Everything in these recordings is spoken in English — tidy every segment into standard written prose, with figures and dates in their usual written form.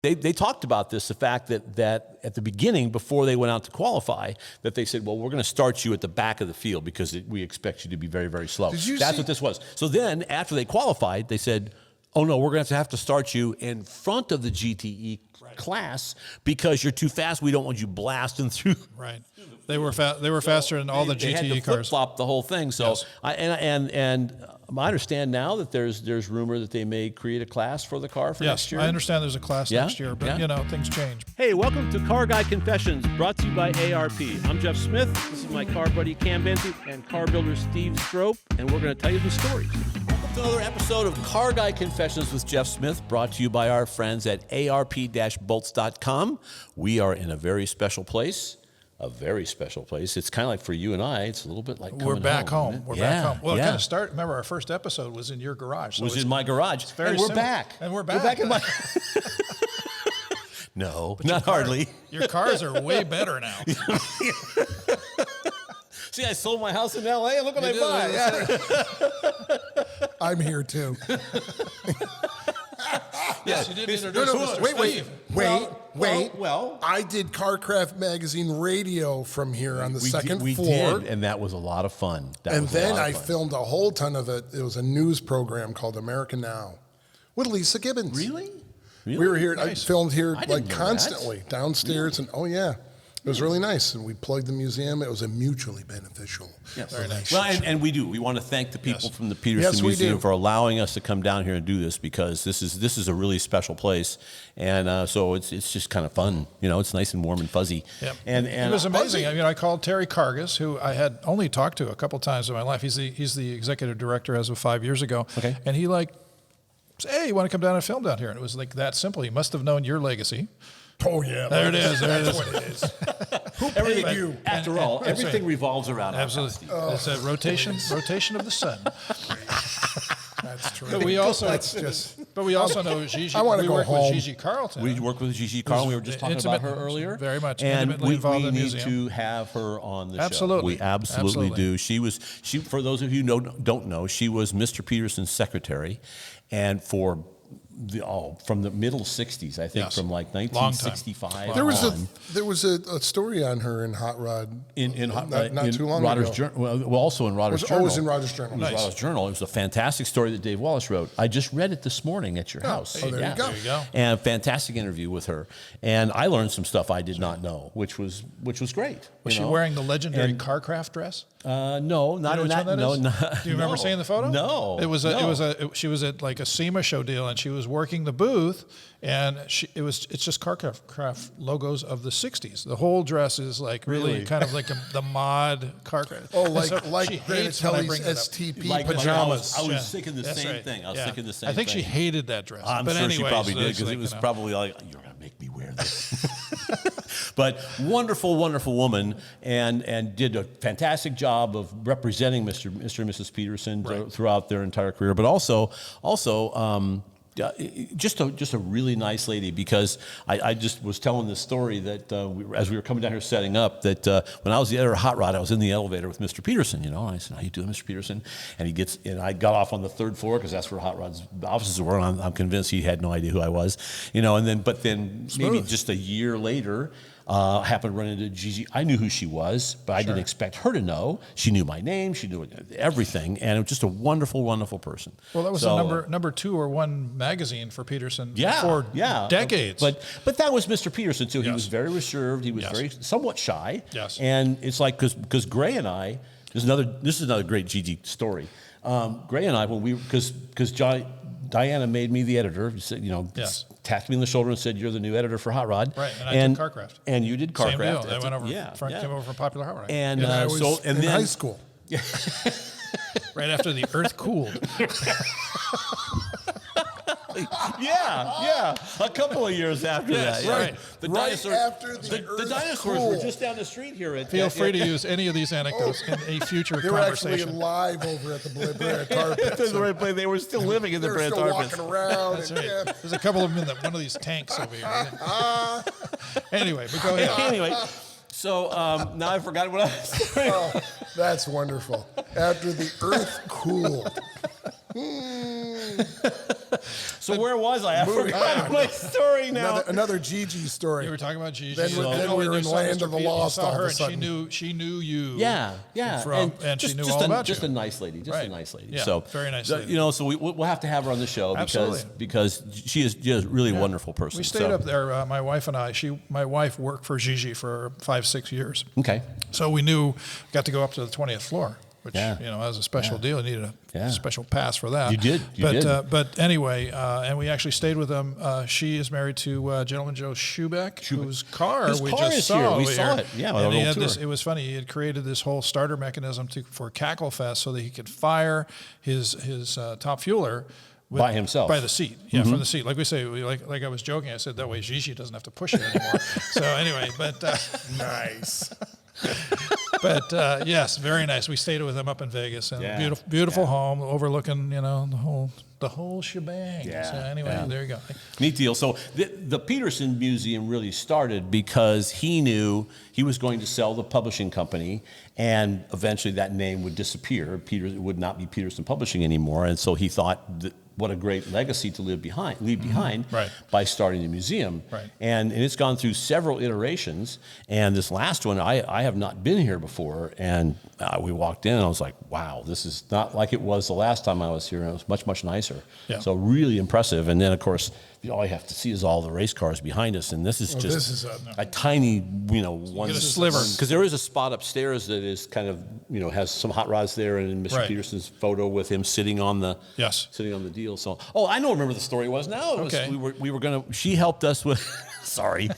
They talked about this, the fact that at the beginning, before they went out to qualify, that they said, well, we're going to start you at the back of the field because we expect you to be very, very slow. That's what this was. So then after they qualified, they said, oh, no, we're going to have to start you in front of the GTE class because you're too fast. We don't want you blasting through. Right. They were faster than all the GTE they had to cars. Flip-flop the whole thing. So yes. I understand now that there's rumor that they may create a class for the car for next year. I understand there's a class next year, but things change. Hey, welcome to Car Guy Confessions, brought to you by ARP. I'm Jeff Smith. This is my car buddy Cam Benty and car builder Steve Strope, and we're going to tell you some stories. Welcome to another episode of Car Guy Confessions with Jeff Smith, brought to you by our friends at arp-bolts.com. We are in a very special place. A very special place. It's kind of like for you and I, it's a little bit like coming We're back home. We're back home. Well, it kind of started. Remember, our first episode was in your garage. So it was in my garage. And we're back. And we're back. We're back in my... No, not hardly. Your cars are way better now. See, I sold my house in L.A. Look what I bought. I'm here too. Yes, you did introduce us. Wait. Well, I did CarCraft Magazine radio from here on the second we floor. did, and that was a lot of fun. I filmed a whole ton of it. It was a news program called America Now with Lisa Gibbons. Really? We were here. Nice. I filmed here I didn't like know constantly that. downstairs, and it was really nice. And we plugged the museum. It was a mutually beneficial. Yes. Very nice. Well, and we do. We want to thank the people from the Petersen we Museum do. for allowing us to come down here and do this, because this is a really special place, and so it's just kind of fun. It's nice and warm and fuzzy. Yep. And it was amazing. I called Terry Cargas, who I had only talked to a couple times in my life. He's the executive director as of 5 years ago. Okay. And he said, hey, you want to come down and film down here? And it was like that simple. He must have known your legacy. Oh yeah, There it is. That's what it is. Who paid you? After all, everything revolves around Absolutely. It's a rotation of the sun. That's true. But we also know Gigi. I want to we go work home. with Gigi Carlton. We work with Gigi Carlton. We were just talking about her earlier. Very much and intimately involved in the we museum. need to have her on the Absolutely. show. We absolutely do. She for those of you who don't know, she was Mr. Petersen's secretary, and from the middle 60s, I think, Yes. from like 1965 There was a story on her in Hot Rod in not too long Rodder's ago. Well, also in Rodder's Journal. It was in Rodder's Journal. It was Rodder's Journal. It was a fantastic story that Dave Wallace wrote. I just read it this morning at your house. There you go. There you go. And a fantastic interview with her. And I learned some stuff I did not know, which was great. Was she wearing the legendary CarCraft dress? No, not in that. No. No, Do you remember seeing the photo? No. She was at like a SEMA show deal, and she was working the booth, and it's just CarCraft logos of the 60s. The whole dress is like really kind of like the mod CarCraft. Oh, she Granatelli's hates when I bring that up. STP pajamas. I was thinking the same thing. I was thinking the same thing. I think she hated that dress. I'm but sure anyways, she probably did, because like, it was probably like, you're going to make me wear this. But wonderful, wonderful woman, and did a fantastic job of representing Mr. and Mrs. Petersen throughout their entire career. But also just a really nice lady, because I just was telling this story that as we were coming down here setting up, that when I was the editor of Hot Rod, I was in the elevator with Mr. Petersen, and I said, how you doing, Mr. Petersen? And I got off on the third floor, because that's where Hot Rod's offices were, and I'm convinced he had no idea who I was, but then maybe just a year later, happened to run into Gigi. I knew who she was, but I didn't expect her to know. She knew my name. She knew everything, and it was just a wonderful, wonderful person. Well, that was the number 2 or 1 magazine for Petersen for decades. But that was Mr. Petersen too. He was very reserved. He was somewhat shy. Yes. And it's like because Gray and I, this is another great Gigi story. Gray and I, because Diana made me the editor. Said, tapped me on the shoulder and said, "You're the new editor for Hot Rod." Right, and I did CarCraft. And you did CarCraft. Same deal. I went over. Came over from Popular Hot Rod. And I was in high school. Right after the Earth cooled. Yeah, a couple of years after that. Right. The after the dinosaurs were just down the street here. Feel free to use any of these anecdotes in a future They were actually conversation. live over at the Brad Tar Pit. They were still living in the Brad Tar Pits. Walking around. That's right. There's a couple of them in one of these tanks over here. Anyway, but go ahead. Anyway, so now I forgot what I was saying. Oh, that's wonderful. After the Earth cooled. So where was I? I forgot my story now. Another Gigi story. You were talking about Gigi. Then we were in Land of the Lost all of a sudden. She knew you. Yeah. And she knew all about you. Just a nice lady. Just a nice lady. Yeah, so very nice lady. So we'll have to have her on the show Absolutely. because she is just a really wonderful person. We stayed up there. My wife and I. My wife worked for Gigi for 5-6 years. Okay. So we got to go up to the 20th floor. Which, as a special deal, you needed a special pass for that. You did. But anyway, and we actually stayed with them. She is married to gentleman Joe Schubeck, whose car His we car just is saw. here. We saw it. Yeah, and he had this. It was funny. He had created this whole starter mechanism for Cackle Fest so that he could fire his top fueler. By himself. By the seat. Yeah, from the seat. Like we say, like I was joking, I said that way Gigi doesn't have to push it anymore. So anyway, but... Nice. But yes, very nice. We stayed with them up in Vegas, and beautiful home overlooking, the whole shebang. Yeah. So anyway, there you go. Neat deal. So the Petersen Museum really started because he knew he was going to sell the publishing company, and eventually that name would disappear. It would not be Petersen Publishing anymore, and so he thought that what a great legacy to leave behind Right. by starting the museum. Right. And it's gone through several iterations. And this last one, I have not been here before. And we walked in and I was like, wow, this is not like it was the last time I was here. And it was much, much nicer. Yeah. So really impressive. And then, of course, all you have to see is all the race cars behind us. And this is a tiny, one sliver. Because there is a spot upstairs that is kind of, has some hot rods there, and Mr. Right. Petersen's photo with him sitting on the deal. So, I know. Remember the story was now. It was, Okay. we were gonna. She helped us with. Sorry.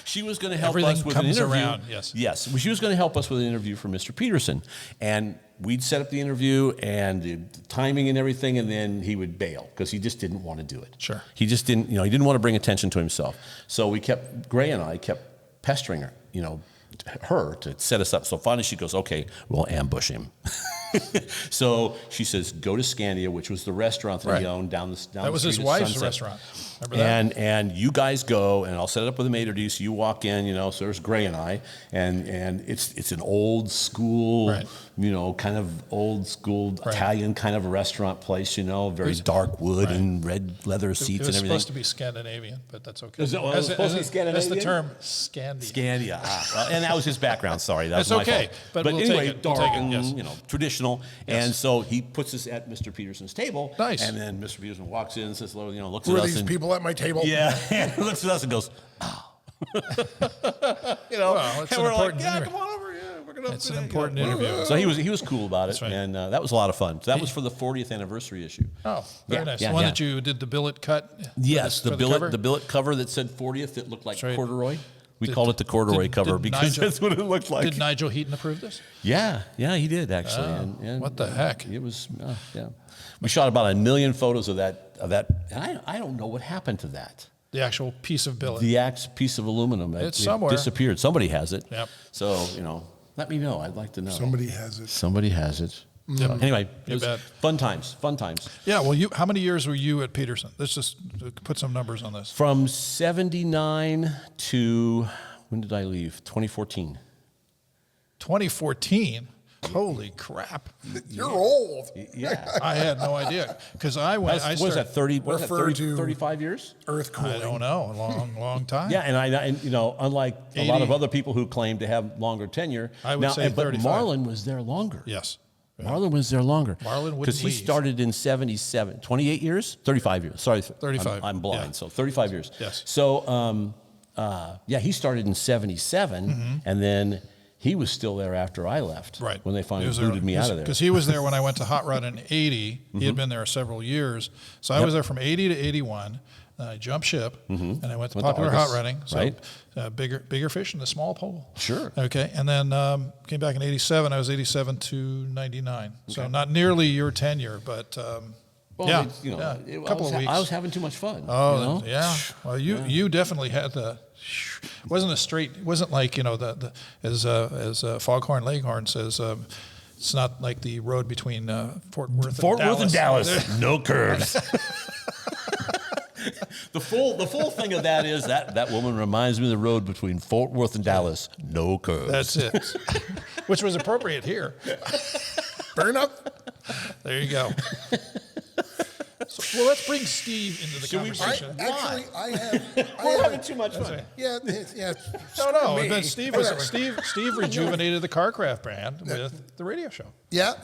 She was going to help Everything us with an comes interview. around, yes. Yes. She was going to help us with an interview for Mr. Petersen, and we'd set up the interview and the timing and everything, and then he would bail because he just didn't want to do it. Sure. He just didn't. He didn't want to bring attention to himself. So Gray and I kept pestering her. Her to set us up. So finally she goes, okay, we'll ambush him. So she says, go to Scandia, which was the restaurant that he owned down the street. That was his at wife's Sunset. restaurant. Remember that? And you guys go, and I'll set it up with a maitre d'. So you walk in, so there's Gray and I, and it's an old school, kind of old school Italian kind of a restaurant place, very dark wood and red leather seats and everything. It was supposed to be Scandinavian, but that's okay. Is it supposed to be Scandinavian? That's the term, Scandi. Scandia. And that was his background. Sorry, that was my okay, fault. but we'll anyway, take it. dark We'll take it, and yes. traditional. Yes. And so he puts us at Mr. Petersen's table. Nice. And then Mr. Petersen walks in and says, looks Who at are us. these And, people at my table? yeah, and looks at us and goes, oh. Well, it's and an we're like, important yeah, interview. come on over. Yeah, we're gonna. It's an important interview. So he was cool about it, right. and that was a lot of fun. So that was for the 40th anniversary issue. Oh, very nice. Yeah, the one yeah. that you did the billet cut? Yes, for the billet cover that said 40th that looked like right. corduroy. We called it the corduroy cover because that's what it looked like. Did Nigel Heaton approve this? Yeah, he did actually. And what the heck? It was, yeah. We shot about 1 million photos of that, and I don't know what happened to that. The actual piece of billet. The piece of aluminum. It's it somewhere. disappeared. Somebody has it. Yep. So, let me know. I'd like to know. Somebody has it. Somebody has it. So, anyway, it was bet. fun times. Yeah, well, how many years were you at Petersen? Let's just put some numbers on this. From 79 to, when did I leave? 2014. 2014? Holy crap. You're old. Yeah. I had no idea. Because I went, What was that, 30, what was that, Refer 30, to- 35 years? Earth cooling. I don't know, a long time. Yeah, and unlike a lot of other people who claim to have longer tenure, I would say but 35. Marlon was there longer. Yes. Marlon was there longer. Marlon wouldn't because he leave. started in 77, 28 years, 35 years. Sorry, 35. I'm blind, Yeah. so 35 years. Yes. So, he started in 77, and then he was still there after I left. Right. When they finally booted me out of there. Because he was there when I went to Hot Rod in 80. He had been there several years. So I was there from 80 to 81. Then I jumped ship, and I went to Popular Hot Rodding. So right. bigger fish in the small pole. Sure. Okay. And then came back in 87. I was 87 to 99. So not nearly your tenure, but Well, yeah. a couple of weeks. I was having too much fun. Oh, yeah. Well, you definitely had the. It wasn't a straight. It wasn't like as Foghorn Leghorn says. It's not like the road between Fort Worth and Dallas. No curves. The full thing of that is that woman reminds me of the road between Fort Worth and Dallas. No curves. That's it. Which was appropriate here. Burn up. There you go. Well, let's bring Steve into the conversation. I have. We're having too much fun. Yeah. No. me. Then Steve rejuvenated the CarCraft brand with the radio show. Yeah.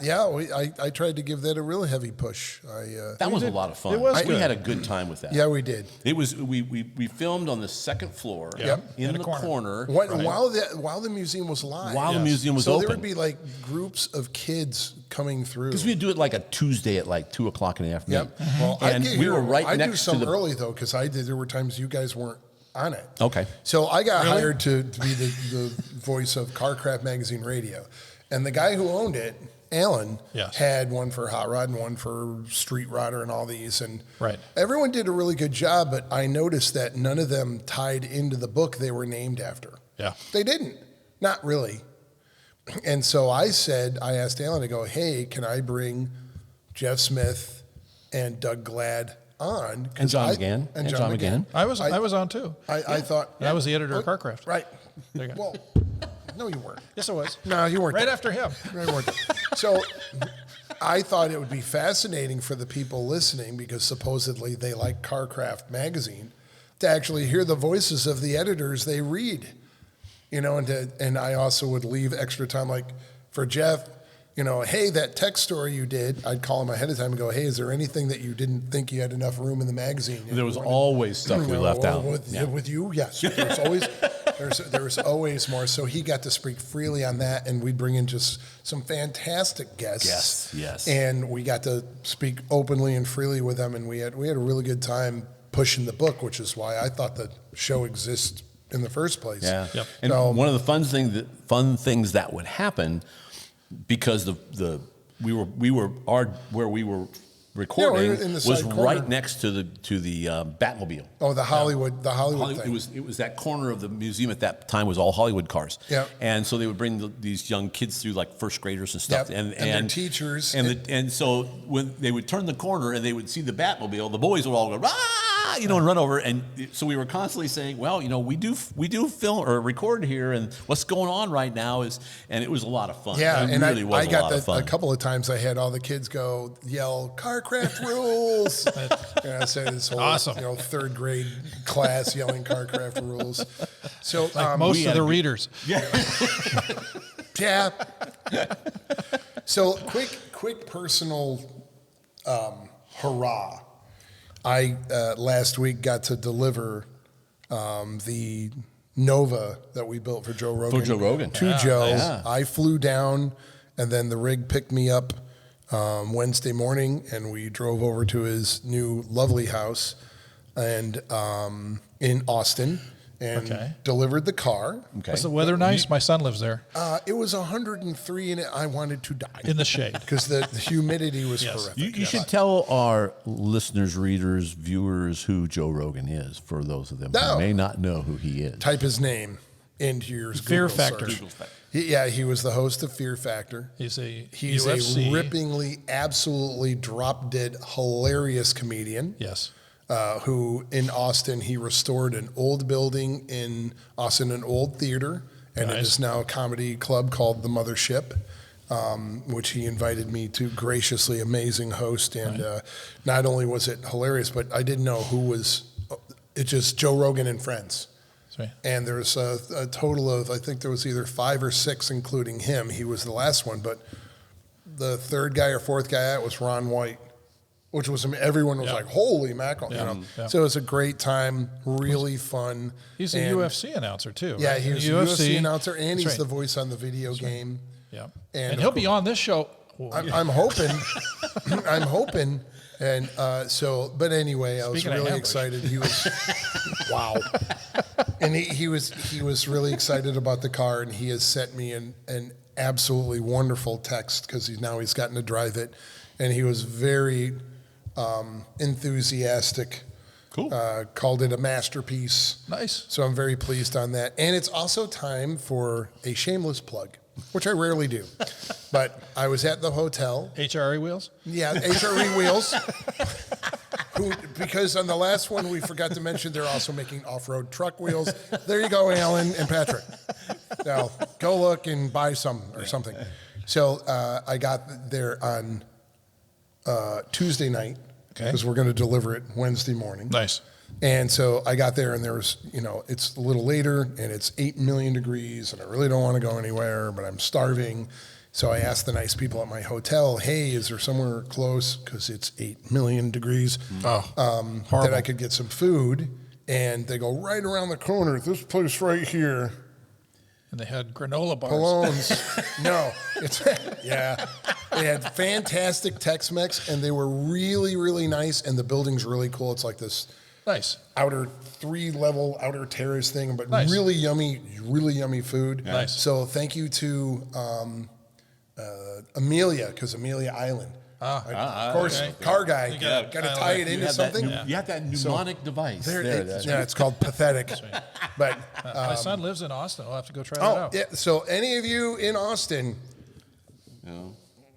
I tried to give that a real heavy push. That was a lot of fun. It was We good. had a good time with that. Yeah, we did. It was we filmed on the second floor in the corner. While the museum was live. While the museum was so open. there would be like groups of kids coming through. Because we'd do it like a Tuesday at like 2:00 in the afternoon. Yep. Well, and we were right I do next to some the. early though, because there were times you guys weren't on it. Okay. So I got hired to be the voice of CarCraft Magazine Radio, and the guy who owned it, Alan, had one for Hot Rod and one for Street Rodder and all these, and everyone did a really good job. But I noticed that none of them tied into the book they were named after. Yeah, they didn't, not really. And so I asked Alan to go, hey, can I bring Jeff Smith and Doug Glad on? And John McGann. And John McGann. I was on too. I thought. And I was the editor of CarCraft. Right. There you go. Well, no, you weren't. Yes, I was. No, you weren't. Right after him. Right, you weren't. So I thought it would be fascinating for the people listening, because supposedly they like CarCraft Magazine, to actually hear the voices of the editors they read. You know, and I also would leave extra time, like for Jeff, you know, hey, that tech story you did, I'd call him ahead of time and go, hey, is there anything that you didn't think you had enough room in the magazine? There was always stuff we left out. With you, yes. There's always more. So he got to speak freely on that, and we'd bring in just some fantastic guests. Yes. And we got to speak openly and freely with them, and we had a really good time pushing the book, which is why I thought the show exists in the first place. Yeah. Yep. And So, one of the fun things that would happen, because where we were recording in the was side corner. right next to the Batmobile. Oh, the Hollywood thing. It was that corner of the museum at that time was all Hollywood cars. Yeah. And so they would bring these young kids through, like first graders and stuff, Yep. And their teachers. And so when they would turn the corner and they would see the Batmobile, the boys would all go, "Ah!" and run over. And so we were constantly saying, well, we do film or record here, and what's going on right now and it was a lot of fun. Yeah, it and really was I got a lot of fun. a couple of times I had all the kids yell, CarCraft rules. I said this whole Awesome. third grade class yelling CarCraft rules. So Most of the readers. yeah. So quick personal hurrah. I last week got to deliver the Nova that we built for Joe Rogan. To Joe. Yeah. I flew down, and then the rig picked me up Wednesday morning, and we drove over to his new lovely house and in Austin, and delivered the car. Okay. Was the weather nice? My son lives there. It was 103, and I wanted to die. In the shade. Because the humidity was horrific. You should tell our listeners, readers, viewers who Joe Rogan is, for those of them who may not know who he is. Type his name into your Fear Google Factor. search. He was the host of Fear Factor. He's a rippingly, absolutely drop-dead, hilarious comedian. Yes. Who in Austin, he restored an old building in Austin, an old theater, and it is now a comedy club called The Mothership, which he invited me to. Graciously, amazing host, and not only was it hilarious, but I didn't know who was. It's just Joe Rogan and friends. Right. And there's a total of, I think there was either 5 or 6, including him. He was the last one, but the third guy or fourth guy out was Ron White, which was, everyone was like, holy mackerel, So it was a great time, really fun. He's a UFC announcer too. Yeah, right? he's a UFC announcer, and he's the voice on the video game. Yeah, and he'll be on this show. I'm hoping. I'm hoping. And but anyway, I was really excited. He was, wow. And he was really excited about the car, and he has sent me an absolutely wonderful text, because he's gotten to drive it, and he was very enthusiastic. Cool. Called it a masterpiece. Nice. So I'm very pleased on that. And it's also time for a shameless plug, which I rarely do. But I was at the hotel. HRE wheels? Yeah, HRE wheels. Because on the last one, we forgot to mention they're also making off-road truck wheels. There you go, Alan and Patrick. Now, go look and buy some or something. So I got there on Tuesday night, Okay. because we're going to deliver it Wednesday morning. Nice. And so I got there, and there was, it's a little later, and it's 8 million degrees, and I really don't want to go anywhere, but I'm starving. So I asked the nice people at my hotel, hey, is there somewhere close, because it's 8 million degrees, that I could get some food? And they go, right around the corner, this place right here. And they had granola bars. Palones. No. Yeah. They had fantastic Tex-Mex, and they were really, really nice, and the building's really cool. It's like this Nice. outer 3-level outer terrace thing, but Nice. really yummy food. Nice. So thank you to Amelia, because Amelia Island. Of course, okay. car guy. You Got gotta to tie it You into have that something. you have that mnemonic device. It's called pathetic. But My son lives in Austin. I'll have to go try that oh out. yeah. So any of you in Austin,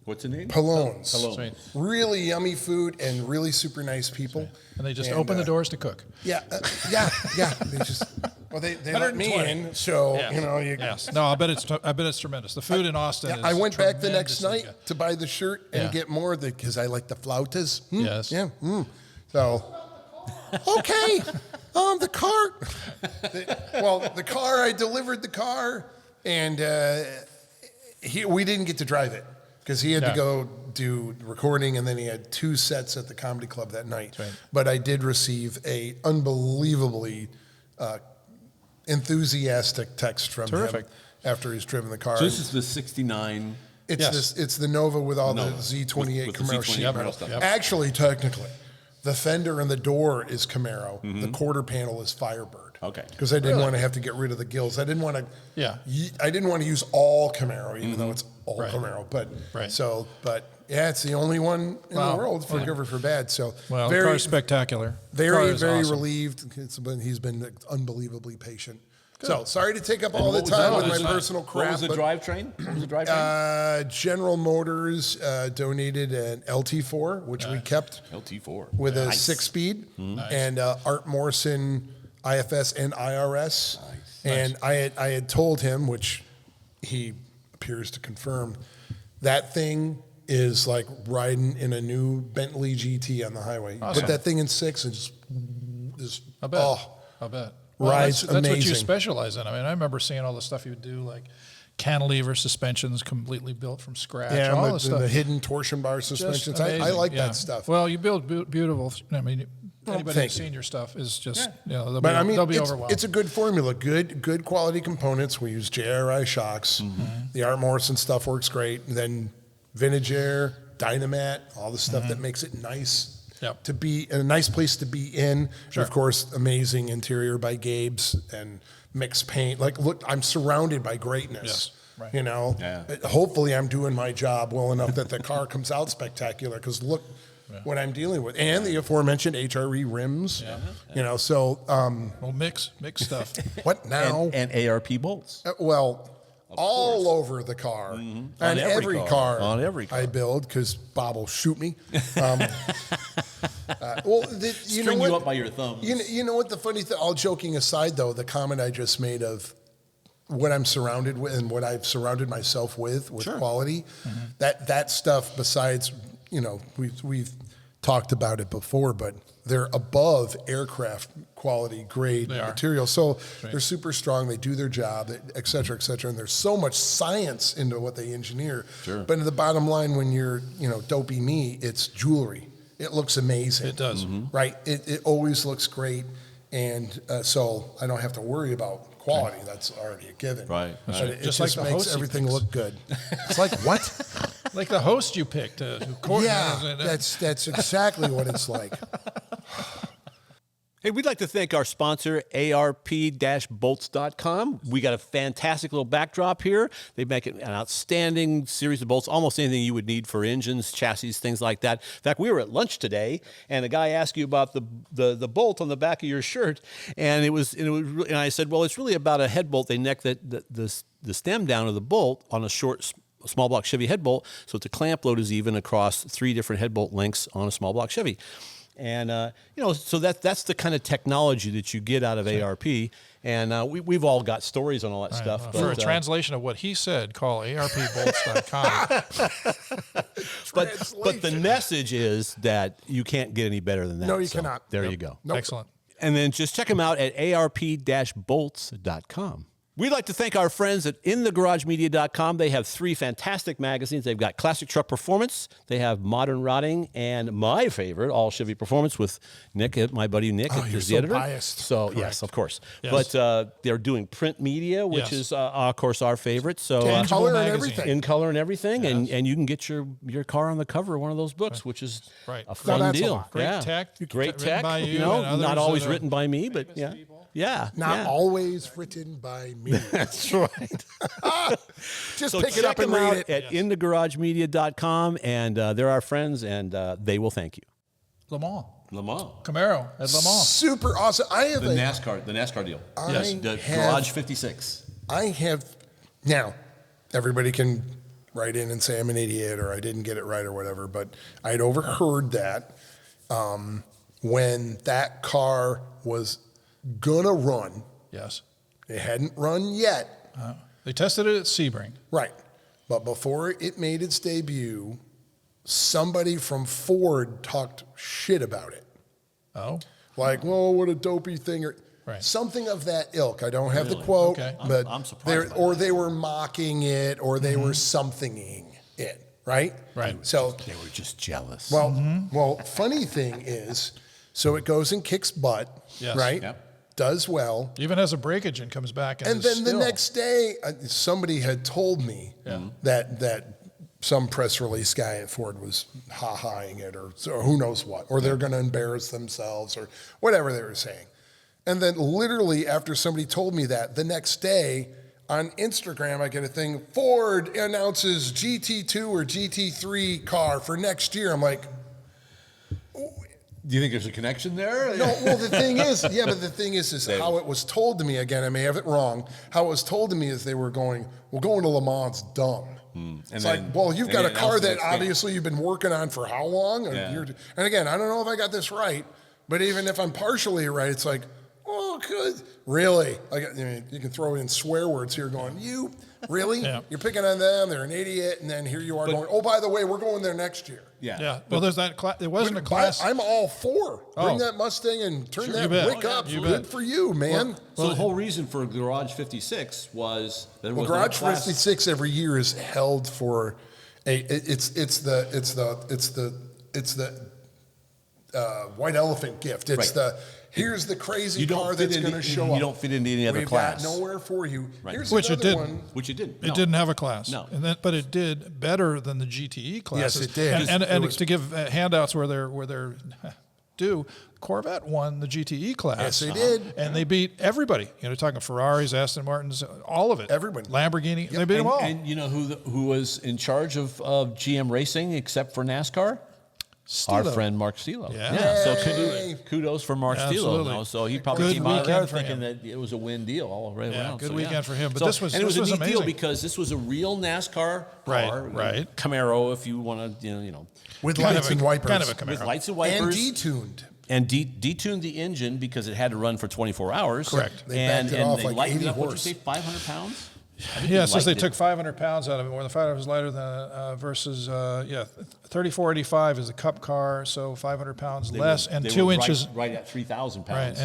What's the name? Palones. Sweet. Really yummy food and really super nice people. And they just open the doors to cook. Yeah. They just they let me 120. in, so you. Yes. No, I bet it's tremendous. The food in Austin. Yeah, is I went back the next tremendously night good. to buy the shirt and get more of it because I like the flautas. Yes. Yeah. So, okay. The car. The car. I delivered the car, and we didn't get to drive it because he had to go do recording, and then he had 2 sets at the comedy club that night. Right. But I did receive a unbelievably enthusiastic text from Terrific. him after he's driven the car. So this is the 69. It's the Nova with all the Nova. Z28 With the Camaro Z28 sheet Camaro metal. stuff. Yep. Actually, technically, the fender and the door is Camaro. Mm-hmm. The quarter panel is Firebird. Okay. Because I didn't want to have to get rid of the gills. I didn't want to. Yeah. I didn't want to use all Camaro, even though it's all Right. Camaro. But Right. yeah, it's the only one in Wow. the world, for good or for bad. So Well, the car's spectacular. The car very is very awesome. relieved. He's been unbelievably patient. So sorry to take up all the What was time that? with That's my fine. personal crap. What was the but- drivetrain? What was the drivetrain? General Motors donated an LT4, which we kept LT4. with a Nice. 6-speed, and Art Morrison IFS and IRS. And I had told him, which he appears to confirm, that thing is like riding in a new Bentley GT on the highway. Awesome. Put that thing in 6 and just I bet. oh, I bet. Rides that's what you amazing. specialize in. I mean, I remember seeing all the stuff you would do, like cantilever suspensions completely built from scratch. All the stuff. the hidden torsion bar Just suspensions. I amazing. like Yeah. that stuff. Well, you build beautiful. I mean, anybody thank who's you. seen your stuff is just, they'll But I mean, they'll be it's, overwhelmed. it's a good formula. Good quality components. We use JRI shocks. The Art Morrison stuff works great. And then Vintage Air, Dynamat, all the stuff that makes it nice Yep. to be a nice place to be in. Sure. Of course, amazing interior by Gabe's and mixed paint. Like, look, I'm surrounded by greatness. Yes, right. You know, hopefully I'm doing my job well enough that the car comes out spectacular. Because look what I'm dealing with, and the aforementioned HRE rims. You know, so well, mix stuff. what now? And ARP bolts. Well, all over the car, on On every every car, car. On every car. I build, because Bob will shoot me. You String know you what? up by your thumbs. You know what the funny thing? All joking aside, though, the comment I just made of what I'm surrounded with and what I've surrounded myself with quality, that stuff. Besides, we've talked about it before, but they're above aircraft quality grade They are. material. So they're super strong. They do their job, et cetera, et cetera. And there's so much science into what they engineer. Sure. But in the bottom line, when you're, dopey me, it's jewelry. It looks amazing. It does. Right? It always looks great. And so I don't have to worry about quality. That's already a given. Right. But it Just just, like the makes host he everything picks. look good. It's like what? Like the host you picked. Yeah, that's exactly what it's like. Hey, we'd like to thank our sponsor, ARP-bolts.com. We got a fantastic little backdrop here. They make an outstanding series of bolts, almost anything you would need for engines, chassis, things like that. In fact, we were at lunch today, and a guy asked you about the bolt on the back of your shirt, and and I said, well, it's really about a head bolt. They neck the stem down of the bolt on a small block Chevy head bolt, so that the clamp load is even across 3 different head bolt lengths on a small block Chevy. And so that's the kind of technology that you get out of ARP. And we've all got stories on all that stuff. For a translation of what he said, call arpbolts.com. But the message is that you can't get any better than that. No, you cannot. There you go. Nope. Excellent. And then just check them out at arp-bolts.com. We'd like to thank our friends at inthegaragemedia.com. They have 3 fantastic magazines. They've got Classic Truck Performance, they have Modern Rotting, and my favorite, All Chevy Performance with Nick, my buddy Nick, is the editor. Biased. So Correct. yes, of course. Yes. But they're doing print media, which is of course our favorite. So In color and magazine. everything. in color and everything, and you can get your car on the cover of one of those books, which is a fun that's a deal. lot. Great tech. Great Written tech. by you know, and others not always that are written by me, but famous people. Not always written by me. That's right. Just So pick it check up and them read out it. at inthegaragemedia.com, and they're our friends, and they will thank you. Le Mans. Le Mans. Camaro at Le Mans. Super awesome. I have The NASCAR deal. Yes. The have- Garage 56. I have now. Everybody can write in and say I'm an idiot or I didn't get it right or whatever. But I'd overheard that when that car was gonna run. Yes. It hadn't run yet. They tested it at Sebring. Right. But before it made its debut, somebody from Ford talked shit about it. Oh. Like, well, what a dopey thing, or Right. something of that ilk. I don't have the Really? quote, Okay. but I'm surprised by or that. they were mocking it, or they were somethinging it, right? Right. So, They were just jealous. well, funny thing is, so it goes and kicks butt, Yes. right? Yep. Does well. Even has a breakage and comes back and And is then the still- next day, somebody had told me that some press release guy at Ford was ha-haing it, or who knows what, or they're going to embarrass themselves, or whatever they were saying. And then literally after somebody told me that, the next day on Instagram, I get a thing, Ford announces GT2 or GT3 car for next year. I'm like, do you think there's a connection there? no, well, the thing is, but the thing is how it was told to me, again, I may have it wrong, how it was told to me is they were going, well, going to Le Mans is dumb. It's like, well, you've got a car that obviously you've been working on for how long? And again, I don't know if I got this right, but even if I'm partially right, it's like, oh, good. Really? You can throw in swear words here going, you, really? Yeah. You're picking on them, they're an idiot, and then here you are going, oh, by the way, we're going there next year. Yeah. Well, there's that class. It wasn't a class. I'm all for. Bring Oh. that Mustang and turn that You bet. wick up. You Good bet. for you, man. So the whole reason for Garage 56 was that it was Garage 56 every year is held for it's the white elephant gift. It's Right. here's the crazy You don't car fit that's into- going to show you up. don't fit into any other We've class. got nowhere for you. Right. Here's Which it another didn't. one. Which it didn't. It didn't have a class. No. But it did better than the GTE classes. Yes, it did. And It was- to give handouts where they're due, Corvette won the GTE class. Yes, they did. And they beat everybody. Talking Ferraris, Aston Martins, all of it. Everyone. Lamborghini. They beat them all. And you know who was in charge of GM racing except for NASCAR? Our Stilo. friend Mark Stilo. Yeah. So Yay. kudos for Mark Stilo. Absolutely. You know, so he probably Good came out of there weekend for thinking him. that it was a win deal all the way Yeah, around. good So, weekend for him. But So- this was and it was a neat deal amazing. because this was a real NASCAR Right, car, right. Camaro, if you want to, you know, With Kind lights of a- and wipers. kind of a Camaro. with lights and and wipers. detuned. And detuned the engine because it had to run for 24 hours. Correct. They and backed it off they like lightened 80 it up, what'd horse. you say, 500 pounds? Yeah, it says they lightened took 500 pounds out of it. More than 500 was lighter than versus 3485 is a Cup car, so 500 pounds less and They 2 were inches right at 3,000 right pounds.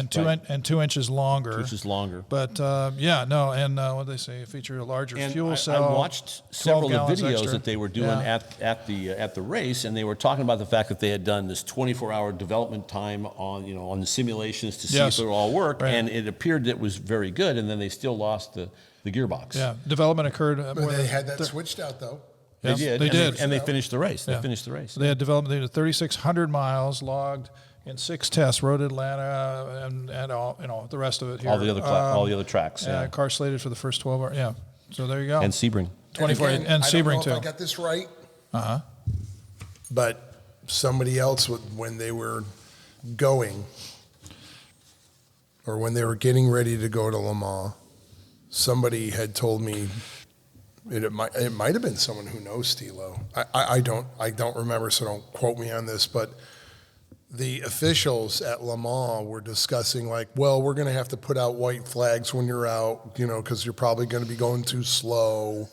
and 2 inches longer. 2 inches longer. But what did they say? It featured a larger And fuel I cell. watched several 12 of the gallons videos extra. that they were doing Yeah. at the race, and they were talking about the fact that they had done this 24-hour development time on the simulations to see Yes. if it would all work, Right. and it appeared that it was very good, and then they still lost the gearbox. Yeah, development occurred. But they had that switched out, though. They Yes, did. they and did. and they finished the race. They Yeah. finished the race. They had development. They did 3,600 miles logged in 6 tests. Road Atlanta and all the rest of it here. All the other tracks. Yeah, Yeah. car slated for the first 12 hours. Yeah, so there you go. And Sebring. 24 again, and I don't know Sebring if too. I got this right. But somebody else, when they were going, or when they were getting ready to go to Le Mans, somebody had told me it might have been someone who knows Stilo. I don't remember, so don't quote me on this. But the officials at Le Mans were discussing like, well, we're going to have to put out white flags when you're out, because you're probably going to be going too slow.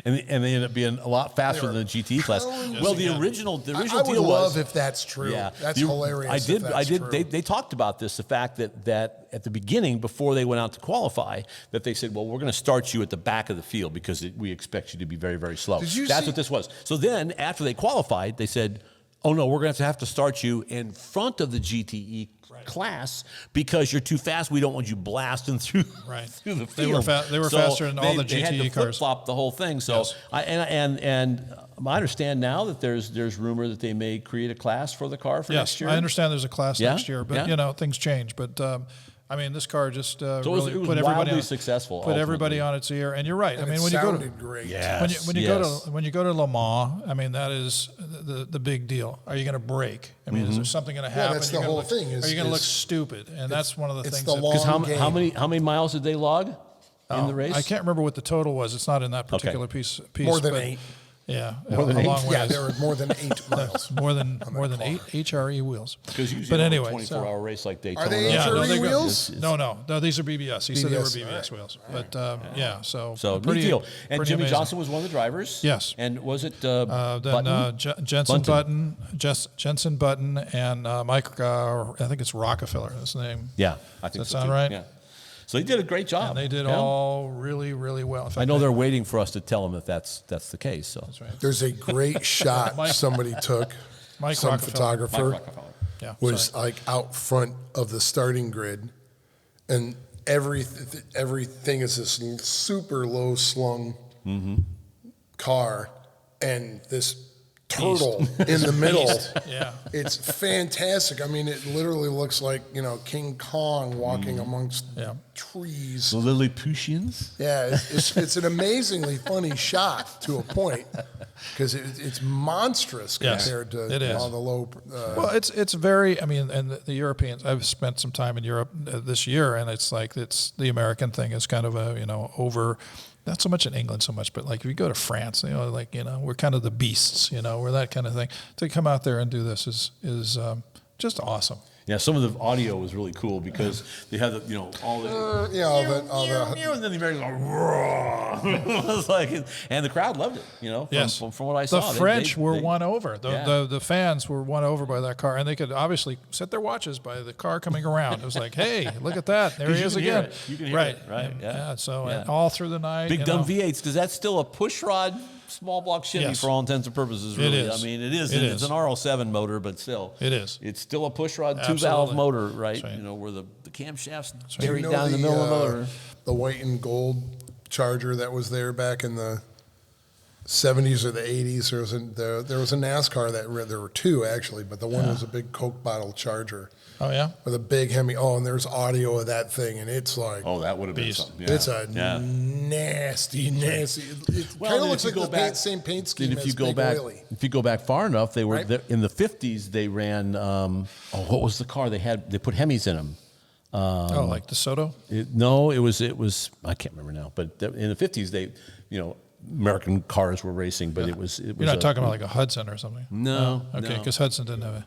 and they ended up being a lot faster than the GT class. Well, the original I deal would was, love if that's true. yeah, That's hilarious. I did. They talked about this, the fact that at the beginning, before they went out to qualify, that they said, well, we're going to start you at the back of the field because we expect you to be very, very slow. That's what this was. So then, after they qualified, they said, oh no, we're going to have to start you in front of the GTE class because you're too fast. We don't want you blasting through the field. They were faster than all the GTE they had to cars. flip-flop the whole thing. So Yes. I understand now that there's rumor that they may create a class for the car for next year. I understand there's a class Yeah? next year, but Yeah. things change. But I mean, this car just So really it was put everybody wildly on, successful. put everybody on its ear. And you're right. And I mean, it when you go to sounded great. Yes, when you go to Le Mans, I mean, that is the big deal. Are you going to brake? I mean, is there something going to happen? that's You're the gonna whole look- thing is- are you going to look is- stupid? And that's one of the it's things. the that, long Because how game. many miles did they log in the race? I can't rember what the total was. It's not in that particular piece. More than but- 8. Yeah, More than a 8? long Yeah, ways. there were more than 8 miles. more than 8 HRE wheels. Because usually But on anyway, a 24-hour race like Daytona. Are they Yeah, no, HRE they go- wheels? No, these are BBS. He said they were BBS, BBS wheels. But yeah, so So pretty big deal. And pretty Jimmy amazing. Johnson was one of the drivers. Yes. And was it Then Button? Jensen Bunton. Jensen Button, and Mike. I think it's Rockefeller. His name. Yeah, I think Does that so sound too. right? Yeah. So they did a great job. And they did Yeah. all really, really well. In fact, I know they're waiting for us to tell them if that's the case. So That's right. There's a great shot somebody took, Mike some Rockefeller. photographer, Mike Rockefeller. Yeah, was like out front of the starting grid, and everything is this super low slung car, and this turtle in the middle. Yeah. It's fantastic. I mean, it literally looks like King Kong walking amongst Yeah. trees. The Lilliputians. Yeah, it's an amazingly funny shot to a point because it's monstrous Yes, compared to it is. all the low. Well, it's very. I mean, and the Europeans. I've spent some time in Europe this year, and it's like the American thing is kind of a over. Not so much in England so much, but like if you go to France, we're kind of the beasts, we're that kind of thing. To come out there and do this is just awesome. Yeah, some of the audio was really cool because they had all the and then the Americans go roar. It was like, and the crowd loved it. Yes. From what I The saw, French were won over. Yeah. The fans were won over by that car, and they could obviously set their watches by the car coming around. It was like, hey, look at that, there he is can hear again. it. You can hear right, it, right? And, Yeah. So Yeah. and all through the night, Big dumb V8s, because that's still a push rod small block Chevy Yes. for all intents and purposes. Really, is. I mean, it is. It It's is. an RL7 motor, but still, It is. It's still a push rod Absolutely. 2-valve motor, right? That's right. Where the camshafts Do you buried know down in the middle of the motor. the white and gold Charger that was there back in the 70s or the 80s? There was a NASCAR there were two actually, but the one was a big Coke bottle Charger Oh yeah. with a big Hemi. Oh, and there's audio of that thing, and it's like Oh, that would have been Beast. something. Yeah. it's a nasty. It Well, kind of then looks if you like go the back- same paint Then scheme if you as go Big back, Oily. if you go back far enough, they were Right. there, in the 50s. They ran. What was the car they had? They put Hemis in them. Like DeSoto. No, it was. I can't remember now. But in the 50s, they, American cars were racing, but it was. You're not talking about like a Hudson or something. No, Okay, no. because Hudson didn't have it.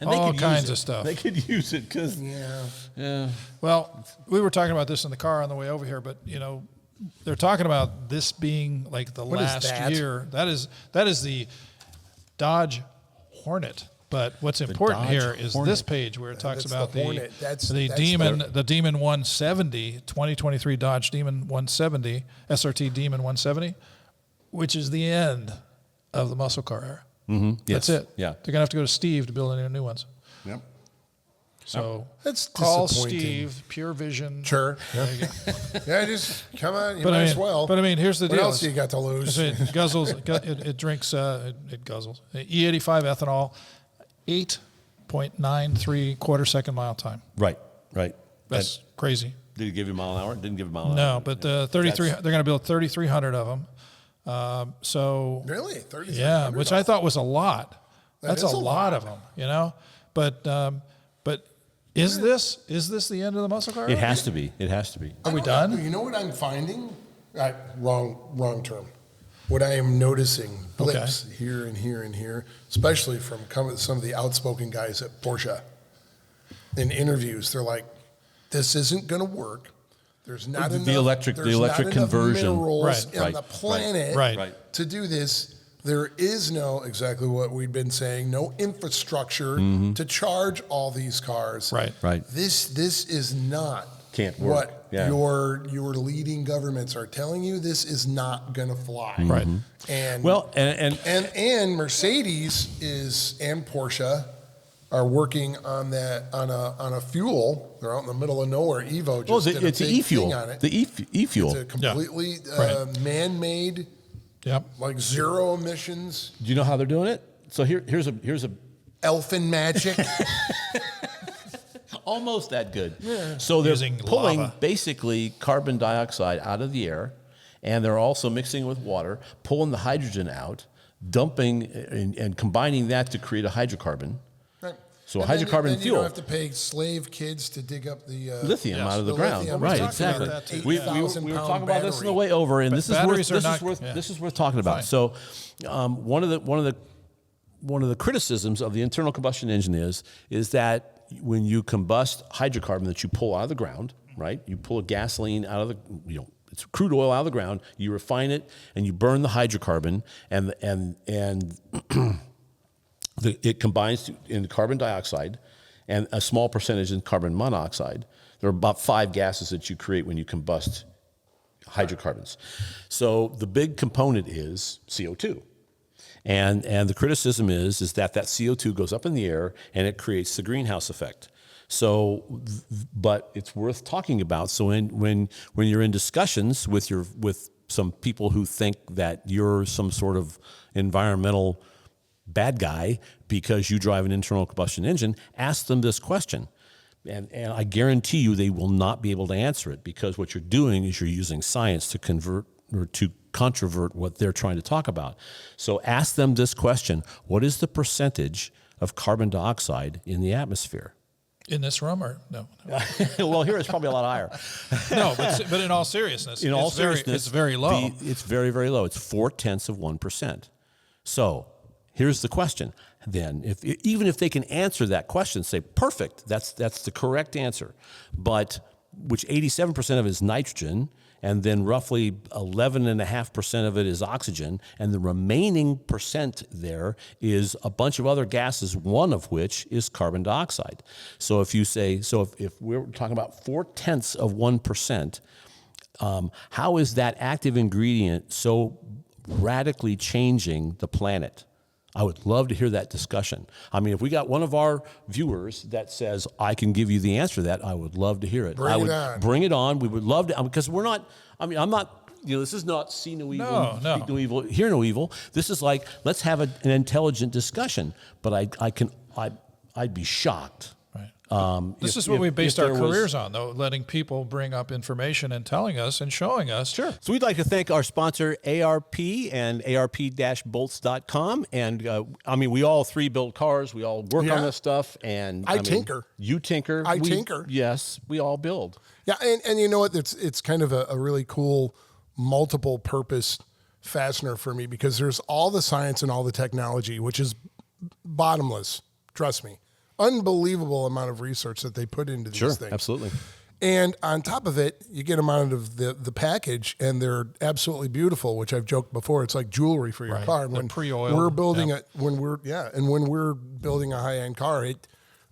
And they all could use kinds it. of stuff. They could use it because Yeah. Well, we were talking about this in the car on the way over here, but they're talking about this being like the is last that? year. That is the Dodge Hornet. But what's important Dodge here is Hornet. this page where it talks That's about the Hornet. That's the Demon 170, 2023 Dodge Demon 170, SRT Demon 170, which is the end of the muscle car era. yes. That's it. Yeah. They're gonna have to go to Steve to build any new ones. Yep. So That's call disappointing. Steve, Pure Vision. Sure. There you go. Yeah, just come on. You But might I mean, as well. but I mean, here's the what deal. else you got to lose? So it guzzles. It drinks. It guzzles. E85 ethanol, 8.93 quarter-second mile time. Right. That's crazy. Did it give you a mile an hour? It didn't give you a mile an hour. No, but 33. They're going to build 3,300 of them. So Really? 30? yeah, which I thought was a lot. That's is a a lot lot. of them. But is this the end of the muscle car? It has to be. It has to be. Are we done? You know what I'm finding? Wrong term. what I am noticing blips here and here and here, especially from some of the outspoken guys at Porsche. In interviews, they're like, "This isn't going to work. There's not enough. The electric conversion minerals on the planet to do this. There is no exactly what we've been saying. No infrastructure to charge all these cars. Right. This is not." Can't work. What your leading governments are telling you, this is not going to fly. Right. And and Mercedes and Porsche are working on that on a fuel. They're out in the middle of nowhere. Evo just did a it's big e-fuel. thing on it. The e-fuel. It's a completely man-made, like zero emissions. Do you know how they're doing it? So here's a elfin magic. Almost that good. Yeah. So they're using pulling basically carbon dioxide out of the air, and they're also mixing with water, pulling the hydrogen out, dumping and combining that to create a hydrocarbon. Right. So and hydrocarbon then you fuel. don't have to pay slave kids to dig up the lithium out of the ground. Lithium. Right, We exactly. talked about that, We were 8,000 talking about this on the battery. way over, and this is worth talking about. Fine. So, one of the criticisms of the internal combustion engine is that when you combust hydrocarbon that you pull out of the ground, right? You pull a gasoline out of the, it's crude oil out of the ground. You refine it and you burn the hydrocarbon, and it combines in carbon dioxide and a small percentage in carbon monoxide. There are about 5 gases that you create when you combust hydrocarbons. So the big component is CO2. And the criticism is that CO2 goes up in the air and it creates the greenhouse effect. So, but it's worth talking about. So when you're in discussions with some people who think that you're some sort of environmental bad guy because you drive an internal combustion engine, ask them this question. And I guarantee you they will not be able to answer it, because what you're doing is you're using science to convert or to controvert what they're trying to talk about. So ask them this question: what is the percentage of carbon dioxide in the atmosphere? In this room, or no? Well, here it's probably a lot higher. No, but in all seriousness, it's very low. It's very, very low. It's 0.4%. So here's the question. Then, even if they can answer that question, say, perfect, that's the correct answer. But which 87% of it is nitrogen, and then roughly 11.5% of it is oxygen, and the remaining percent there is a bunch of other gases, one of which is carbon dioxide. So if you say, if we're talking about 0.4%, how is that active ingredient so radically changing the planet? I would love to hear that discussion. I mean, if we got one of our viewers that says, I can give you the answer to that, I would love to hear it. Bring it on. We would love to, because we're not, I'm not, this is not see no evil, speak no evil, hear no evil. This is like, let's have an intelligent discussion. But I'd be shocked. Right. This is what we based our careers on, though, letting people bring up information and telling us and showing us. Sure. So we'd like to thank our sponsor, ARP and ARP-bolts.com. And we all three build cars. We all work on this stuff. And I tinker. You tinker. I tinker. Yes, we all build. Yeah, and you know what? It's kind of a really cool multiple purpose fastener for me, because there's all the science and all the technology, which is bottomless. Trust me. Unbelievable amount of research that they put into these things. Absolutely. And on top of it, you get them out of the package, and they're absolutely beautiful, which I've joked before. It's like jewelry for your car. And when pre-oiled. we're building when we're building a high-end car,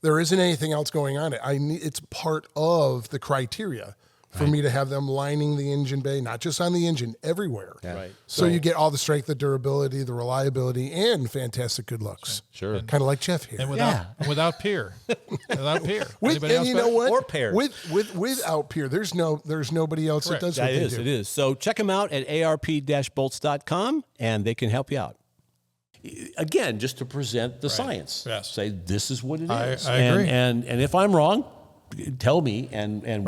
there isn't anything else going on it. It's part of the criteria for me to have them lining the engine bay, not just on the engine, everywhere. Yeah. Right. So you get all the strength, the durability, the reliability, and fantastic good looks. Sure. Kind of like Jeff here. And without peer. Without peer. And you know what? Or pairs. Without peer, there's nobody else that does what they do. It is. So check them out at arp-bolts.com, and they can help you out. Again, just to present the science. Yes. Say, this is what it is. I agree. And if I'm wrong, tell me, and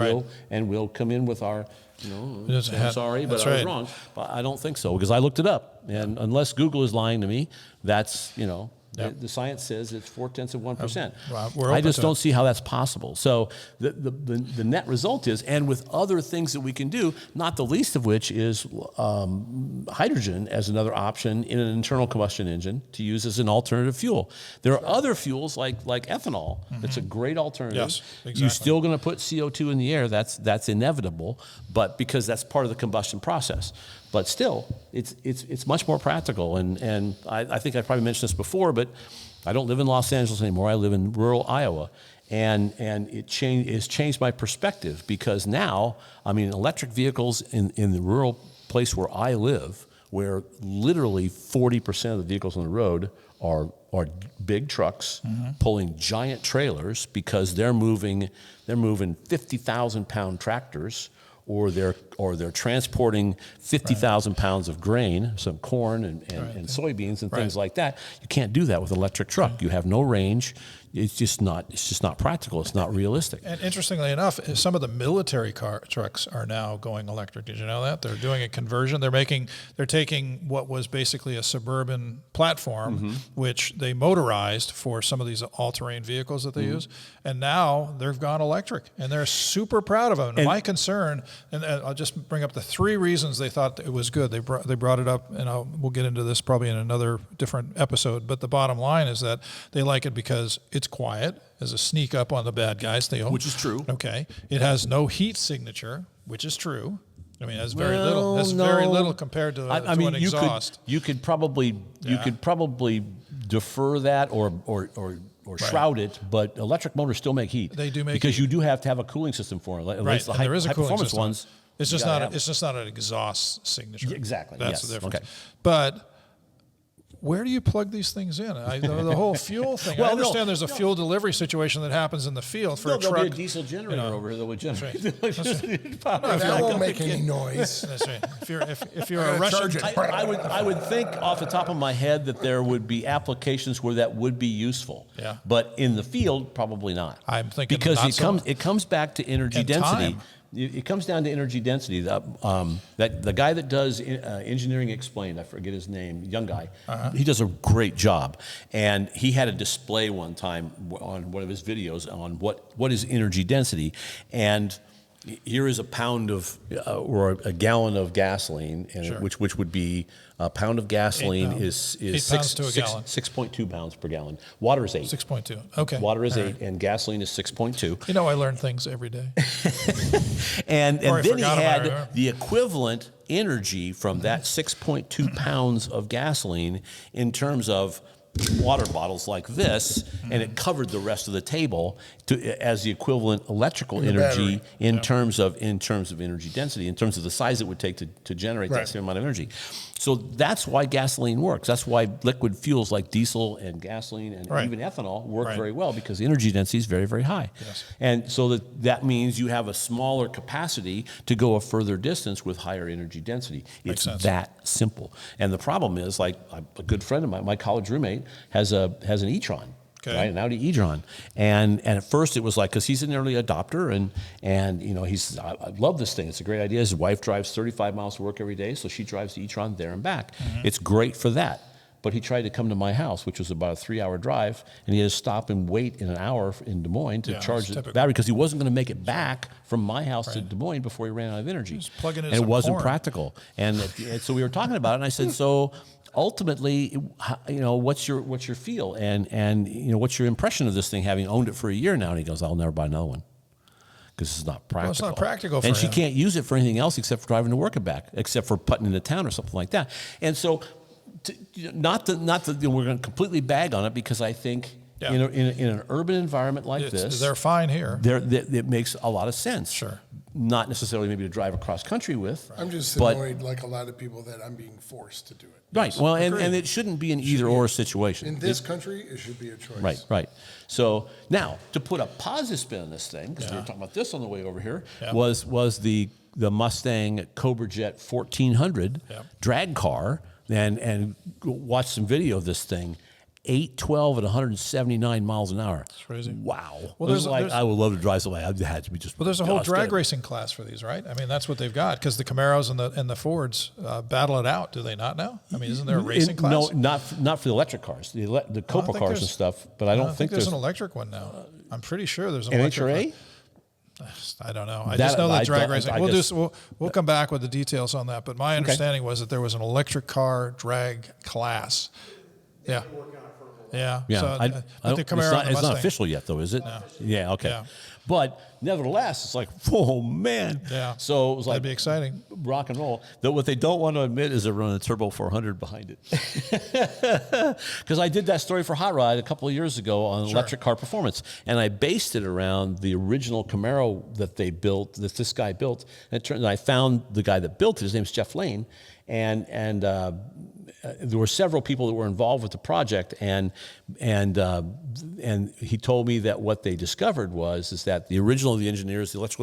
we'll come in with our, I'm sorry, but I was wrong. But I don't think so, because I looked it up, and unless Google is lying to me, that's The science says it's 0.4%. we're I open just to don't it. see how that's possible. So the net result is, and with other things that we can do, not the least of which is hydrogen as another option in an internal combustion engine to use as an alternative fuel. There are other fuels like ethanol. That's a great alternative. Yes, exactly. You're still going to put CO2 in the air. That's inevitable, but because that's part of the combustion process. But still, it's much more practical. And I think I probably mentioned this before, but I don't live in Los Angeles anymore. I live in rural Iowa. And it's changed my perspective because now, I mean, electric vehicles in the rural place where I live, where literally 40% of the vehicles on the road are big trucks pulling giant trailers because they're moving 50,000-pound tractors, or they're transporting 50,000 pounds of grain, some corn and soybeans and things like that. You can't do that with an electric truck. You have no range. It's just not practical. It's not realistic. And interestingly enough, some of the military trucks are now going electric. Did you know that? They're doing a conversion. They're taking what was basically a suburban platform, which they motorized for some of these all-terrain vehicles that they use, and now they've gone electric, and they're super proud of it. And my concern, and I'll just bring up the 3 reasons they thought it was good. They brought it up, and we'll get into this probably in another different episode. But the bottom line is that they like it because it's quiet, as a sneak up on the bad guys. Which is true. Okay. It has no heat signature, which is true. I mean, that's very little. That's very little compared to, to an exhaust. You could probably defer that or shroud it, but electric motors still make heat. They do make because heat. you do have to have a cooling system for them. At least the there is a high cooling performance system. ones. It's just not an exhaust signature. Exactly. That's yes. the difference. Okay. But where do you plug these things in? The whole fuel thing. Well, I understand there's a fuel delivery situation that happens in the field for a truck. There'll be a diesel generator over here that would generate That won't make any noise. That's right. If you're a Russian, I would think off the top of my head that there would be applications where that would be useful. Yeah. But in the field, probably not. I'm thinking because not it comes back to energy And density. time. It comes down to energy density. The guy that does Engineering Explained, I forget his name, young guy, he does a great job. And he had a display one time on one of his videos on what is energy density. And here is a pound of, or a gallon of gasoline, and which would be a pound of gasoline is 8 pounds to a gallon. 6.2 pounds per gallon. Water is 8. 6.2. Okay. Water is All 8, right. and gasoline is 6.2. You know, I learn things every day. And then he had remember. the equivalent energy from that 6.2 pounds of gasoline in terms of water bottles like this, and it covered the rest of the table as the equivalent electrical energy in terms of energy density, in terms of the size it would take to generate that same amount of energy. So that's why gasoline works. That's why liquid fuels like diesel and gasoline and even ethanol work very well, because the energy density is very, very high. Yes. And so that means you have a smaller capacity to go a further distance with higher energy density. It's that simple. And the problem is, like a good friend of mine, my college roommate, has an e-tron. Okay. Right, an Audi e-tron, and at first it was like, because he's an early adopter, and you know, I love this thing. It's a great idea. His wife drives 35 miles to work every day, so she drives the e-tron there and back. It's great for that. But he tried to come to my house, which was about a 3-hour drive, and he had to stop and wait in an hour in Des Moines to charge the battery, because he wasn't going to make it back from my house to Des Moines before he ran out of energy. Plugging in and it some wasn't corn. practical. And so we were talking about it, and I said, so ultimately, you know, what's your feel, and you know, what's your impression of this thing, having owned it for a year now? And he goes, I'll never buy another one, because it's not practical. Well, it's not practical for and she him. can't use it for anything else except for driving to work and back, except for putting into town or something like that. And so, not that you know, we're going to completely bag on it, because I think in an urban environment like this, they're fine here. it makes a lot of sense. Sure. Not necessarily maybe to drive across country with. I'm just annoyed, like a lot of people, that I'm being forced to do it. Right. Well, and it shouldn't be an either-or situation. In this country, it should be a choice. Right. So now, to put a positive spin on this thing, because we were talking about this on the way over here, was the Mustang Cobra Jet 1400 drag car, and watch some video of this thing. 812 at 179 miles an hour. That's crazy. Wow. Well, It was like, I would love to drive somebody. It had to be just. Well, there's a whole drag good. racing class for these, right? I mean, that's what they've got because the Camaros and the Fords battle it out. Do they not now? I mean, isn't there a racing class? No, not for the electric cars, the Cobra cars and stuff. But I don't think there's there's an electric one now. I'm pretty sure there's an electric NHRA. one. I don't know. I just know that drag racing. We'll come back with the details on that. But my understanding was that there was an electric car drag class. Yeah. Yeah. Yeah, So, the Camaro and the it's not Mustang. official yet, though, is it? No. Yeah. Okay. Yeah. But nevertheless, it's like, oh man. Yeah. So it was like That'd be exciting. rock and roll. Though what they don't want to admit is they're running a Turbo 400 behind it. Because I did that story for Hot Rod a couple of years ago on electric car performance, and I based it around the original Camaro that they built, that this guy built. And it turned, I found the guy that built it. His name's Jeff Lane, and there were several people that were involved with the project, and he told me that what they discovered is that the electrical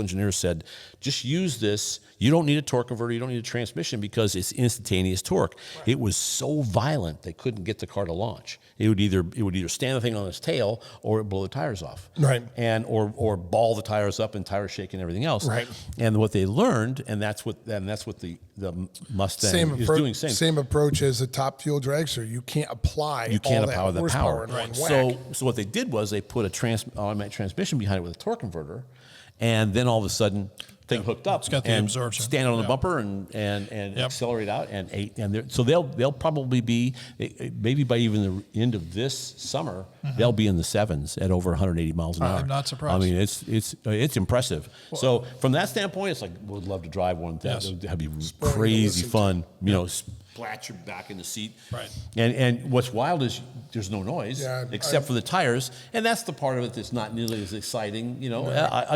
engineers said, just use this. You don't need a torque converter. You don't need a transmission because it's instantaneous torque. Right. It was so violent they couldn't get the car to launch. It would either stand the thing on its tail or it blow the tires off. Right. And or ball the tires up and tire shake and everything else. Right. And what they learned, and that's what the Mustang is doing. Same approach as a top fuel dragster. You can't apply the horsepower power. in one whack. So what they did was they put a automatic transmission behind it with a torque converter, and then all of a sudden thing hooked up. It's got the and absorption. Stand on the bumper and accelerate out so they'll probably be maybe by even the end of this summer they'll be in the 7s at over 180 miles an hour. I'm not surprised. I mean it's impressive. Well, so from that standpoint, it's like would love to drive one. That'd be Spring crazy to fun. Splat your back in the seat. Right. And what's wild is there's no noise except for the tires, and that's the part of it that's not nearly as exciting.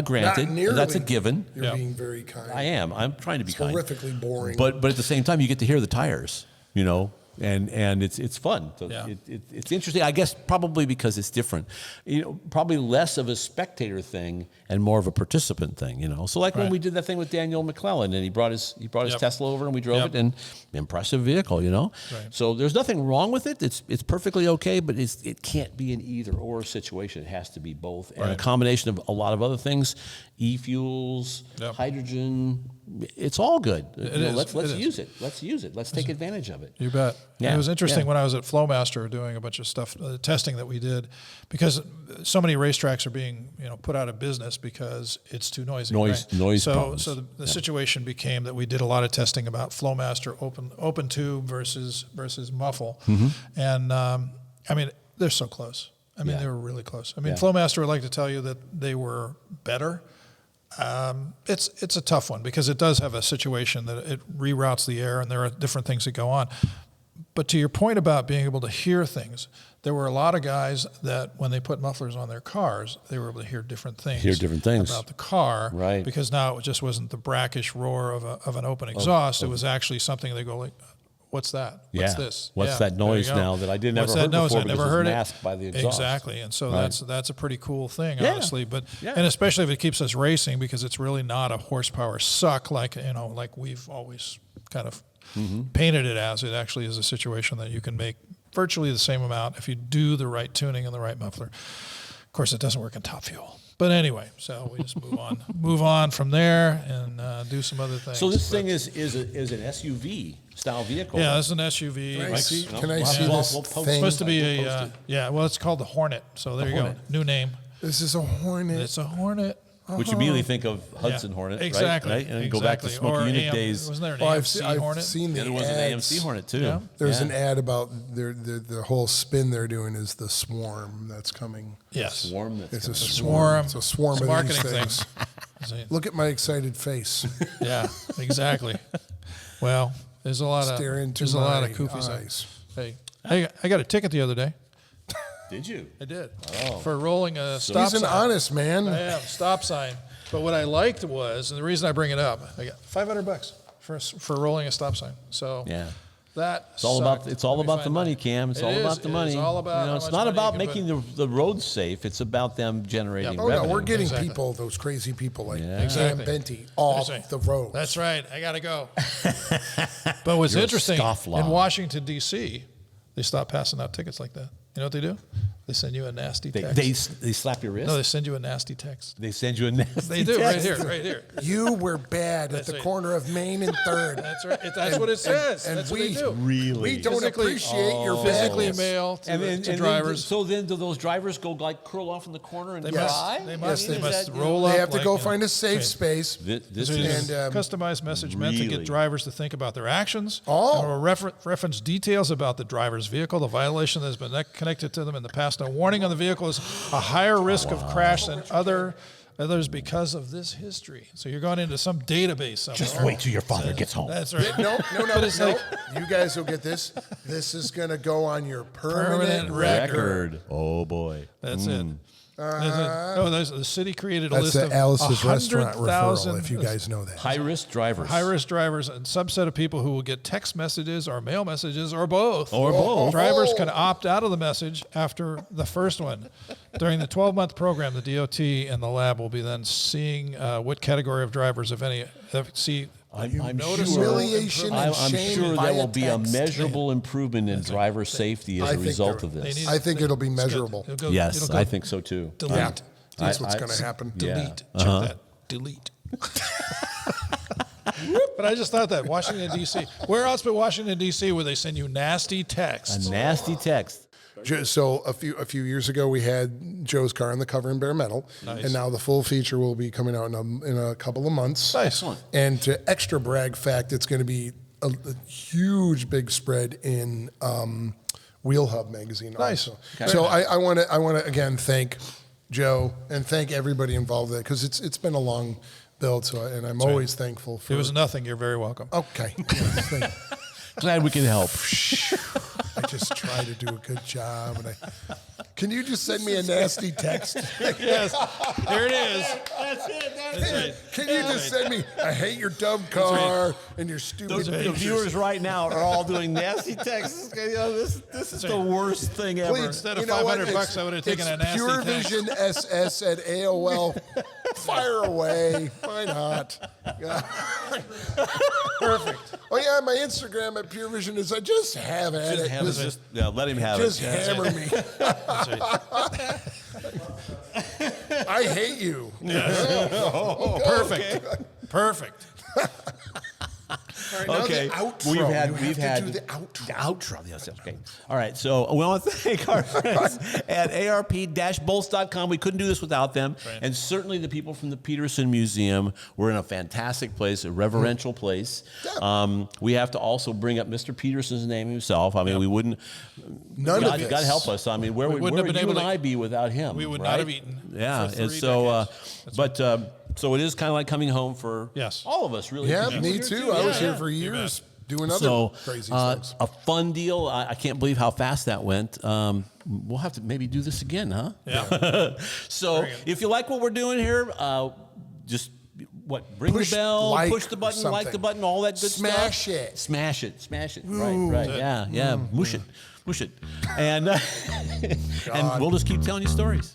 Granted, that's a given. You're being very kind. I am. I'm trying to be kind. Horrifically boring. But at the same time, you get to hear the tires. And it's fun. So Yeah. it's interesting. I guess probably because it's different. Probably less of a spectator thing and more of a participant thing. So like when we did that thing with Daniel McClellan, and he brought his Tesla over and we drove it, and impressive vehicle. Right. So there's nothing wrong with it. It's perfectly okay, but it can't be an either or situation. It has to be both, and a combination of a lot of other things, e-fuels, hydrogen. It's all good. Let's use it. Let's use it. Let's take advantage of it. You bet. Yeah. It was interesting when I was at Flowmaster doing a bunch of stuff, testing that we did, because so many racetracks are being put out of business because it's too noisy. Noise problems. So the situation became that we did a lot of testing about Flowmaster open tube versus muffle, and I mean they're so close. I mean they were really close. I mean Flowmaster would like to tell you that they were better. It's a tough one because it does have a situation that it reroutes the air and there are different things that go on. But to your point about being able to hear things, there were a lot of guys that when they put mufflers on their cars, they were able to hear different things. About the car. Right. Because now it just wasn't the brackish roar of an open exhaust. It was actually something they go like, what's that? What's this? What's that noise now that I didn't ever heard before because it was masked by the exhaust? Exactly. And so that's a pretty cool thing, honestly. But and especially if it keeps us racing because it's really not a horsepower suck like we've always kind of painted it as. It actually is a situation that you can make virtually the same amount if you do the right tuning and the right muffler. Of course, it doesn't work in top fuel. But anyway, so we just move on from there and do some other things. So this thing is an SUV style vehicle. Yeah, this is an SUV. Can I see this thing? It's supposed to be it's called the Hornet. So there you go. New name. This is a Hornet. It's a Hornet. Which you immediately think of Hudson Hornet, exactly, right? And go back to Smoky Unit days. Wasn't there an AMC Hornet? I've seen the there was an AMC Hornet too. Yeah. There's an ad about the whole spin they're doing is the swarm that's coming. Yes. Swarm. It's a swarm. It's a swarm it's of marketing these things. Look at my excited face. Yeah, exactly. Well, there's a lot of koofies. Eyes. Hey, I got a ticket the other day. Did you? I did. Oh. For rolling a stop sign. He's an honest man. I am, stop sign. But what I liked was, and the reason I bring it up, I got $500 for rolling a stop sign. So it's all about the money, Cam. It's all about the money. It's all about it's not about making the roads safe. It's about them generating revenue. No, we're getting people, those crazy people like Cam Benty, off the road. That's right. I got to go. But what's interesting, in Washington, D.C., they stopped passing out tickets like that. You know what they do? They send you a nasty They, text. they slap your wrist? No, they send you a nasty text. They send you a nasty They do, text. right here. You were bad at That's the right. corner of Main and 3rd. That's right. That's what it says. and That's what we- they do. Really? We don't Physically- appreciate your Physically badness. mail to, And the- then, to and drivers. so then do those drivers go like curl off in the corner and They cry? must. They I must. mean, They is must that, roll up. They have to like, go you know, find a safe right. space. This So is And, customized message meant to really- get drivers to think about their actions. Oh. And will reference details about the driver's vehicle, the violation that has been connected to them in the past. A warning on the vehicle is a higher risk of crash than others because of this history. So you're going into some database somewhere. just wait till your father gets home. That's right. No, But it's like- you guys will get this. This is going to go on your permanent Permanent record. Oh boy. That's it. The city created a That's list the of Alice's Restaurant 100,000 referral, if you guys know that. High risk drivers. high-risk drivers and subset of people who will get text messages or mail messages or both. Or both. Drivers can opt out of the message after the first one. During the 12-month program, the DOT and the lab will be then seeing what category of drivers, if any, see. I'm notice sure, Humiliation and I'm shame sure there via will be a text. measurable improvement in driver safety as I a think result there- of They this. need- I think it'll be it's good. measurable. It'll go- Yes, it'll go I think so too. Delete. Yeah. That's what's I- going to happen. Delete. Yeah. Check Uh-huh. that. Delete. But I just thought that Washington D.C. Where else but Washington D.C. would they send you nasty texts? A nasty text. So a few years ago, we had Joe's car on the cover in bare metal, and now the full feature will be coming out in a couple of months. Excellent. And to extra brag fact, it's going to be a huge big spread in Wheel Hub magazine. Nice. Also. Okay. So I want to again thank Joe and thank everybody involved in it because it's been a long build. So and I'm always thankful for. It was nothing. You're very welcome. Okay. Yes, thank you. Glad we can help. I just try to do a good job, and can you just send me a nasty text? Yes, there it is. That's it. That's right. Can you just send me, I hate your dumb car and your stupid The pictures. viewers right now are all doing nasty texts. You know, this is the worst thing ever. Please, Instead of you know what? $500, I would have taken It's a nasty text. PureVisionSS at AOL. Fire away. Why not? Yeah. Perfect. Oh, yeah, my Instagram at PureVision is, just have at it. Just let him have Just it. hammer me. That's right. I hate you. Perfect. Perfect. All right, now Okay, the outro. we've You had have to do the outro. The outro, yes, okay. All right, so we want to thank our friends at arp-bolts.com. We couldn't do this without them, and certainly the people from the Petersen Museum. We're in a fantastic place, a reverential place. Yeah. We have to also bring up Mr. Petersen's name himself. I mean, we wouldn't. None God, of this. God help us. I mean, where would wouldn't have been you able and to- I be without him? we would right? not have eaten Yeah, for and 3 so, decades. so it is kind of like coming home for Yes. all of us, really. Yeah, Because you me were too. here I was Yeah, here for years doing other So, crazy things. a fun deal. I can't believe how fast that went. We'll have to maybe do this again, huh? Yeah. So, if you like what we're doing here, just ring Push the bell, like push the or button, like the something. button, all that good stuff. Smash it. Smash it. Smash it. Right. Yeah. Yeah. Mush it. And and we'll just keep telling you stories.